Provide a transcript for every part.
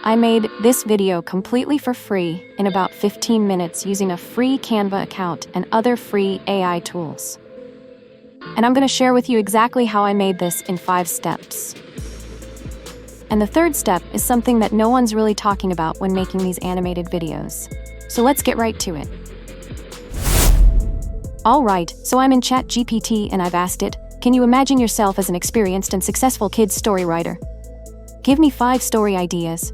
I made this video completely for free in about 15 minutes using a free Canva account and other free AI tools. And I'm going to share with you exactly how I made this in 5 steps. And the third step is something that no one's really talking about when making these animated videos. So let's get right to it. Alright, so I'm in ChatGPT and I've asked it, can you imagine yourself as an experienced and successful kids story writer? Give me 5 story ideas.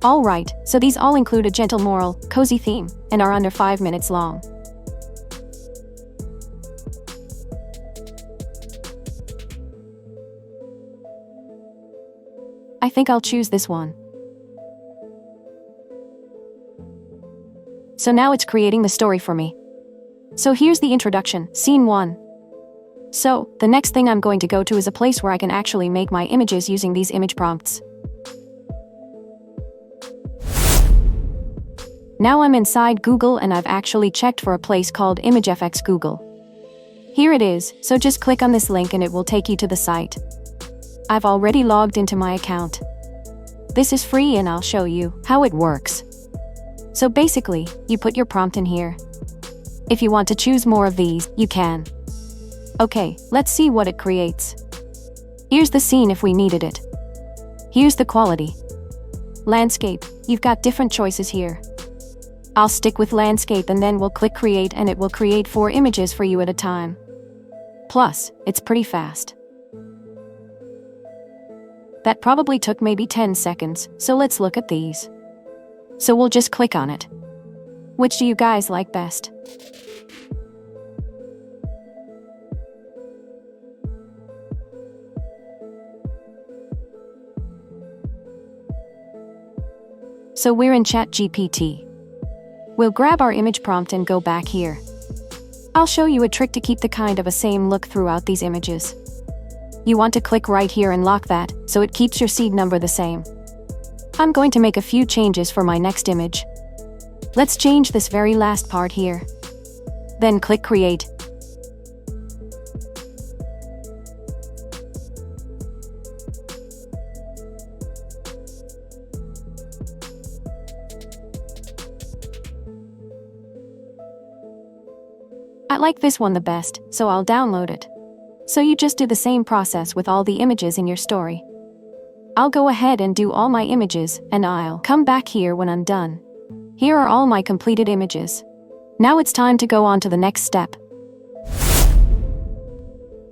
Alright, so these all include a gentle moral, cozy theme, and are under 5 minutes long. I think I'll choose this one. So now it's creating the story for me. So here's the introduction, scene 1. So, the next thing I'm going to go to is a place where I can actually make my images using these image prompts. Now I'm inside Google and I've actually checked for a place called ImageFX Google. Here it is, so just click on this link and it will take you to the site. I've already logged into my account. This is free and I'll show you how it works. So basically, you put your prompt in here. If you want to choose more of these, you can. Okay, let's see what it creates. Here's the scene if we needed it. Here's the quality. Landscape, you've got different choices here. I'll stick with landscape and then we'll click create and it will create 4 images for you at a time. Plus, it's pretty fast. That probably took maybe 10 seconds, so let's look at these. So we'll just click on it. Which do you guys like best? So we're in ChatGPT. We'll grab our image prompt and go back here. I'll show you a trick to keep the kind of a same look throughout these images. You want to click right here and lock that, so it keeps your seed number the same. I'm going to make a few changes for my next image. Let's change this very last part here. Then click create. I like this one the best, so I'll download it. So you just do the same process with all the images in your story. I'll go ahead and do all my images, and I'll come back here when I'm done. Here are all my completed images. Now it's time to go on to the next step.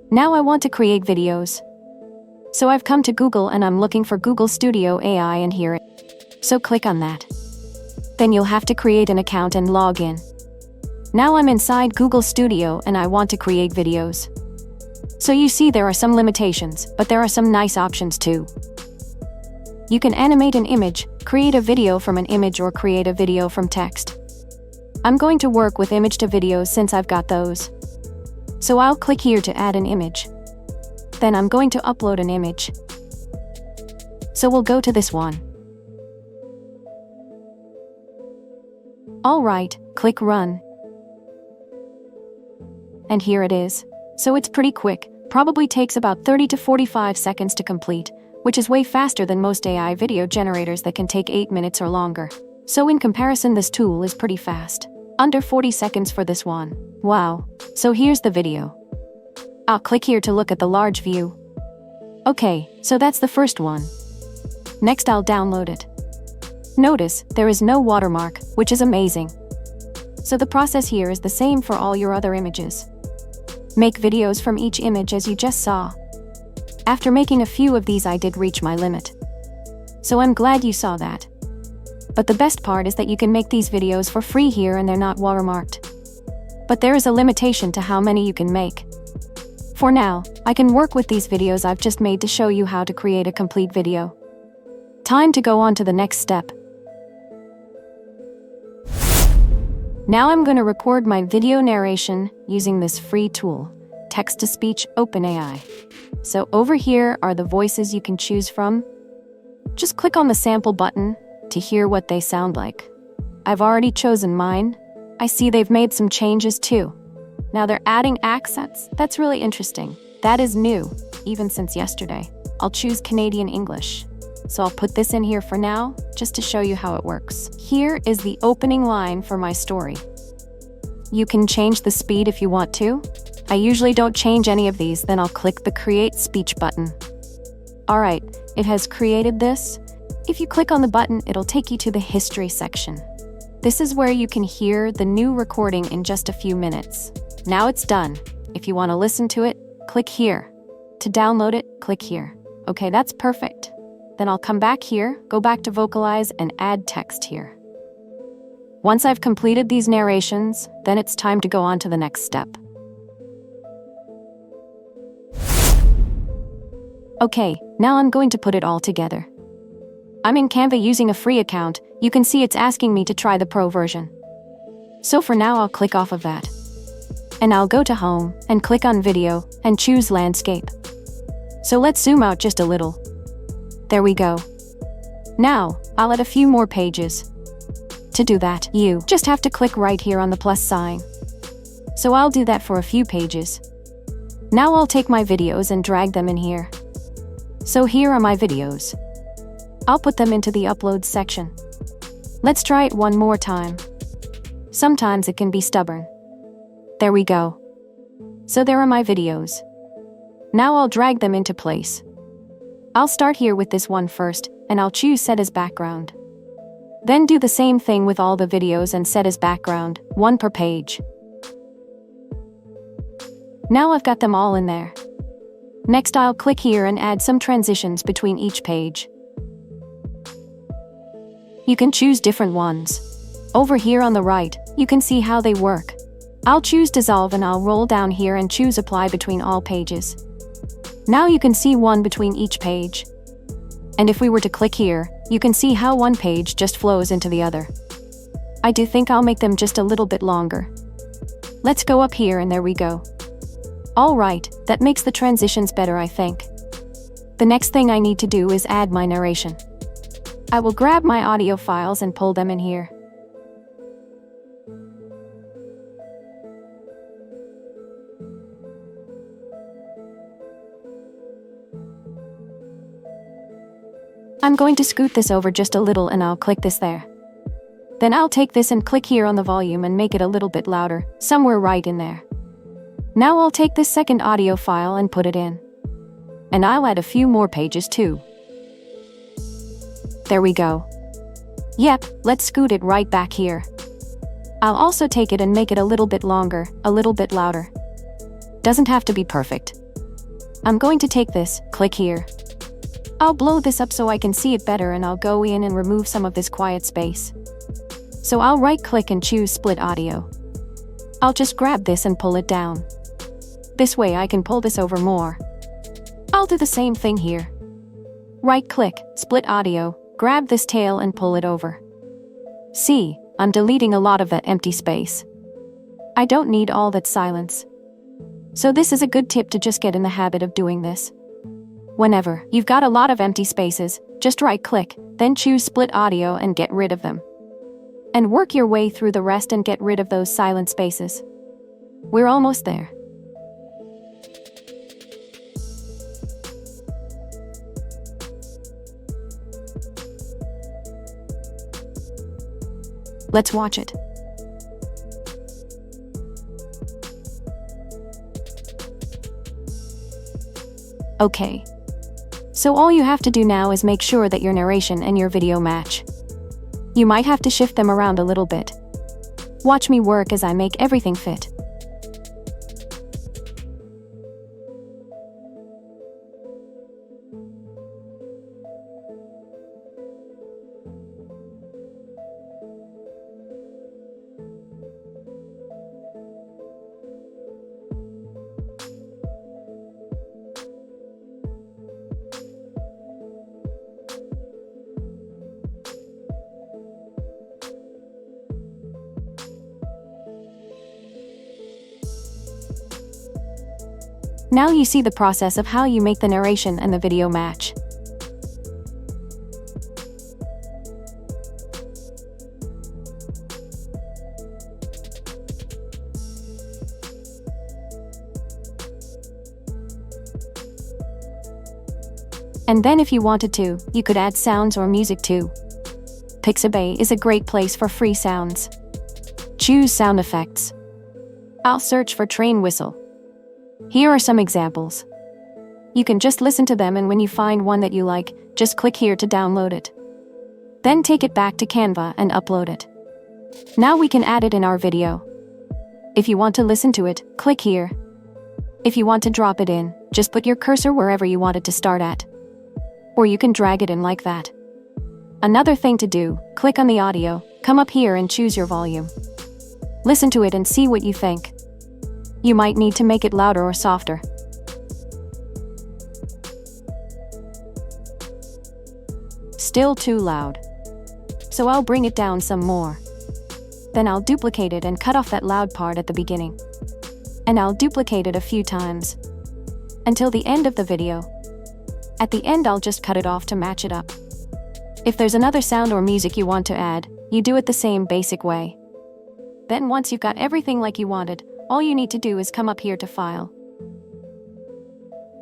Now I want to create videos. So I've come to Google and I'm looking for Google Studio AI and here it. So click on that. Then you'll have to create an account and log in. Now I'm inside Google Studio and I want to create videos. So you see there are some limitations, but there are some nice options too. You can animate an image, create a video from an image or create a video from text. I'm going to work with image to videos since I've got those. So I'll click here to add an image. Then I'm going to upload an image. So we'll go to this one. Alright, click run. And here it is. So it's pretty quick, probably takes about 30 to 45 seconds to complete, which is way faster than most AI video generators that can take 8 minutes or longer. So in comparison, this tool is pretty fast. Under 40 seconds for this one. Wow. So here's the video. I'll click here to look at the large view. Okay, so that's the first one. Next I'll download it. Notice, there is no watermark, which is amazing. So the process here is the same for all your other images. Make videos from each image as you just saw. After making a few of these I did reach my limit. So I'm glad you saw that. But the best part is that you can make these videos for free here and they're not watermarked. But there is a limitation to how many you can make. For now, I can work with these videos I've just made to show you how to create a complete video. Time to go on to the next step. Now I'm going to record my video narration using this free tool, Text-to-Speech OpenAI. So over here are the voices you can choose from. Just click on the sample button to hear what they sound like. I've already chosen mine. I see they've made some changes too. Now they're adding accents. That's really interesting. That is new, even since yesterday. I'll choose Canadian English. so I'll put this in here for now, just to show you how it works. Here is the opening line for my story. You can change the speed if you want to. I usually don't change any of these, then I'll click the Create Speech button. Alright, it has created this. If you click on the button, it'll take you to the History section. This is where you can hear the new recording in just a few minutes. Now it's done. If you want to listen to it, click here. To download it, click here. Okay, that's perfect. Then I'll come back here, go back to Vocalize, and add text here. Once I've completed these narrations, then it's time to go on to the next step. Okay, now I'm going to put it all together. I'm in Canva using a free account. You can see it's asking me to try the pro version. So for now, I'll click off of that. And I'll go to Home, and click on Video, and choose Landscape. So let's zoom out just a little. There we go. Now, I'll add a few more pages. To do that, you just have to click right here on the plus sign. So I'll do that for a few pages. Now I'll take my videos and drag them in here. So here are my videos. I'll put them into the Uploads section. Let's try it one more time. Sometimes it can be stubborn. There we go. So there are my videos. Now I'll drag them into place. I'll start here with this one first, and I'll choose Set as Background. Then do the same thing with all the videos and set as background, one per page. Now I've got them all in there. Next I'll click here and add some transitions between each page. You can choose different ones. Over here on the right, you can see how they work. I'll choose Dissolve and I'll roll down here and choose Apply between all pages. Now you can see one between each page. And if we were to click here, you can see how one page just flows into the other. I do think I'll make them just a little bit longer. Let's go up here and there we go. Alright, that makes the transitions better, I think. The next thing I need to do is add my narration. I will grab my audio files and pull them in here. I'm going to scoot this over just a little and I'll click this there. Then I'll take this and click here on the volume and make it a little bit louder, somewhere right in there. Now I'll take this second audio file and put it in. And I'll add a few more pages too. There we go. Yep, let's scoot it right back here. I'll also take it and make it a little bit longer, a little bit louder. Doesn't have to be perfect. I'm going to take this, click here. I'll blow this up so I can see it better and I'll go in and remove some of this quiet space. So I'll right-click and choose Split Audio. I'll just grab this and pull it down. This way I can pull this over more. I'll do the same thing here. Right-click, Split Audio, grab this tail and pull it over. See, I'm deleting a lot of that empty space. I don't need all that silence. So this is a good tip to just get in the habit of doing this. Whenever you've got a lot of empty spaces, just right-click, then choose Split Audio and get rid of them. And work your way through the rest and get rid of those silent spaces. We're almost there. Let's watch it. Okay. So all you have to do now is make sure that your narration and your video match. You might have to shift them around a little bit. Watch me work as I make everything fit. Now you see the process of how you make the narration and the video match. And then if you wanted to, you could add sounds or music too. Pixabay is a great place for free sounds. Choose sound effects. I'll search for train whistle. Here are some examples. You can just listen to them, and when you find one that you like, just click here to download it. Then take it back to Canva and upload it. Now we can add it in our video. If you want to listen to it, click here. If you want to drop it in, just put your cursor wherever you want it to start at. Or you can drag it in like that. Another thing to do, click on the audio, come up here and choose your volume. Listen to it and see what you think. You might need to make it louder or softer. Still too loud. So I'll bring it down some more. Then I'll duplicate it and cut off that loud part at the beginning. And I'll duplicate it a few times. Until the end of the video. At the end I'll just cut it off to match it up. If there's another sound or music you want to add, you do it the same basic way. Then once you've got everything like you wanted, all you need to do is come up here to File.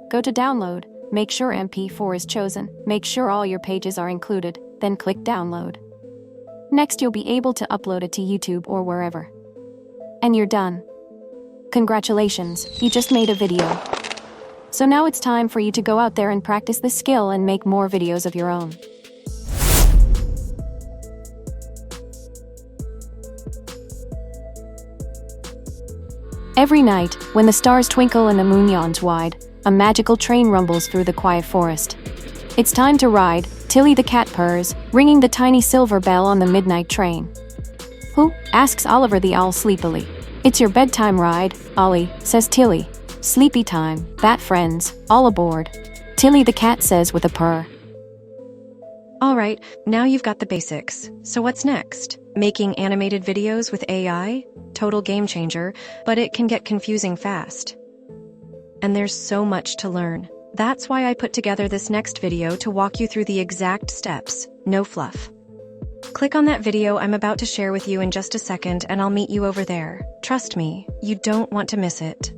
Go to Download, make sure MP4 is chosen, make sure all your pages are included, then click Download. Next you'll be able to upload it to YouTube or wherever. And you're done. Congratulations, you just made a video. So now it's time for you to go out there and practice this skill and make more videos of your own. Every night, when the stars twinkle and the moon yawns wide, a magical train rumbles through the quiet forest. It's time to ride, Tilly the cat purrs, ringing the tiny silver bell on the midnight train. Who? Asks Oliver the owl sleepily. It's your bedtime ride, Ollie, says Tilly. Sleepy time, bat friends, all aboard. Tilly the cat says with a purr. Alright, now you've got the basics. So what's next? Making animated videos with AI? Total game changer, but it can get confusing fast. And there's so much to learn. That's why I put together this next video to walk you through the exact steps, no fluff. Click on that video I'm about to share with you in just a second and I'll meet you over there. Trust me, you don't want to miss it.